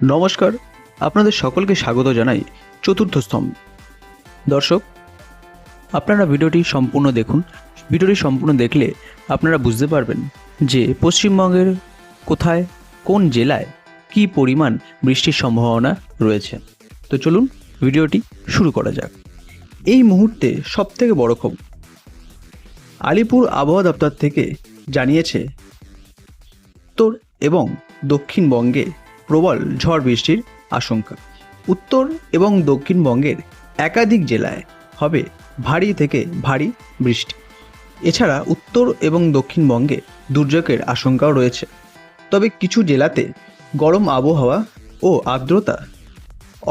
নমস্কার, আপনাদের সকলকে স্বাগত জানাই চতুর্থ স্তম্ভ। দর্শক, আপনারা ভিডিওটি সম্পূর্ণ দেখুন। ভিডিওটি সম্পূর্ণ দেখলে আপনারা বুঝতে পারবেন যে পশ্চিমবঙ্গের কোথায়, কোন জেলায় কী পরিমাণ বৃষ্টির সম্ভাবনা রয়েছে। তো চলুন ভিডিওটি শুরু করা যাক। এই মুহূর্তে সবথেকে বড় খবর, আলিপুর আবহাওয়া দপ্তর থেকে জানিয়েছে উত্তর এবং দক্ষিণবঙ্গে প্রবল ঝড় বৃষ্টির আশঙ্কা। উত্তর এবং দক্ষিণবঙ্গের একাধিক জেলায় হবে ভারী থেকে ভারী বৃষ্টি। এছাড়া উত্তর এবং দক্ষিণবঙ্গে দুর্যোগের আশঙ্কাও রয়েছে। তবে কিছু জেলাতে গরম আবহাওয়া ও আর্দ্রতা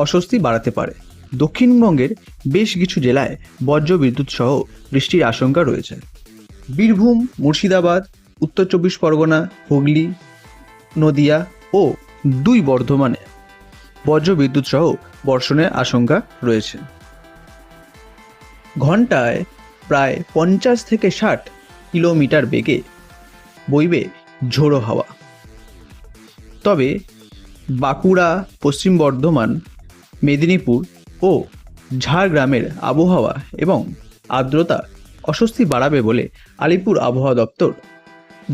অস্বস্তি বাড়াতে পারে। দক্ষিণবঙ্গের বেশ কিছু জেলায় বজ্রবিদ্যুৎ সহ বৃষ্টির আশঙ্কা রয়েছে। বীরভূম, মুর্শিদাবাদ, উত্তর চব্বিশ পরগনা, হুগলি, নদিয়া ও বর্ধমানে বজ্রবিদ্যুৎ সহ বর্ষণের আশঙ্কা রয়েছে। ঘন্টায় প্রায় 50 থেকে 60 কিলোমিটার বেগে বইবে ঝোড়ো হাওয়া। তবে বাঁকুড়া, পশ্চিম বর্ধমান, মেদিনীপুর ও ঝাড়গ্রামের আবহাওয়া এবং আর্দ্রতা অস্বস্তি বাড়াবে বলে আলিপুর আবহাওয়া দপ্তর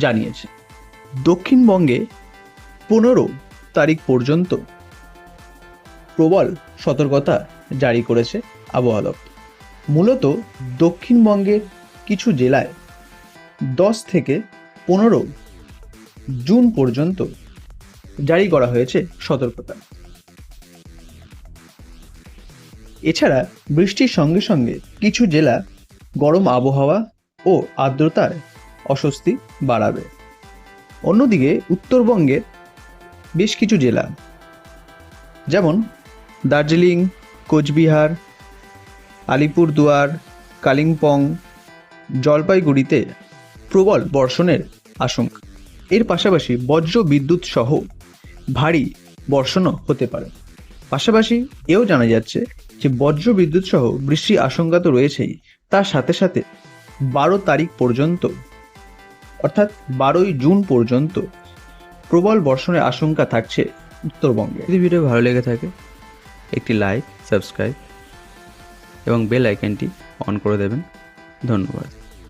জানিয়েছে। দক্ষিণবঙ্গে 15 তারিখ পর্যন্ত প্রবল সতর্কতা জারি করেছে আবহাওয়া দপ্তর। মূলত দক্ষিণবঙ্গের কিছু জেলায় 10 থেকে 15 জুন পর্যন্ত জারি করা হয়েছে সতর্কতা। এছাড়া বৃষ্টির সঙ্গে সঙ্গে কিছু জেলা গরম আবহাওয়া ও আর্দ্রতার অস্বস্তি বাড়াবে। অন্যদিকে উত্তরবঙ্গের বেশ কিছু জেলা যেমন দার্জিলিং, কোচবিহার, আলিপুরদুয়ার, কালিম্পং, জলপাইগুড়িতে প্রবল বর্ষণের আশঙ্কা। এর পাশাপাশি বজ্র বিদ্যুৎ সহ ভারী বর্ষণও হতে পারে। পাশাপাশি এও জানা যাচ্ছে যে বজ্র বিদ্যুৎ সহ বৃষ্টির আশঙ্কা তো রয়েছেই, তার সাথে সাথে 12 তারিখ পর্যন্ত অর্থাৎ 12ই জুন পর্যন্ত প্রবল বর্ষণের আশঙ্কা থাকছে উত্তরবঙ্গে। যদি ভিডিও ভালো লেগে থাকে একটি লাইক, সাবস্ক্রাইব এবং বেল আইকনটি অন করে দেবেন। ধন্যবাদ।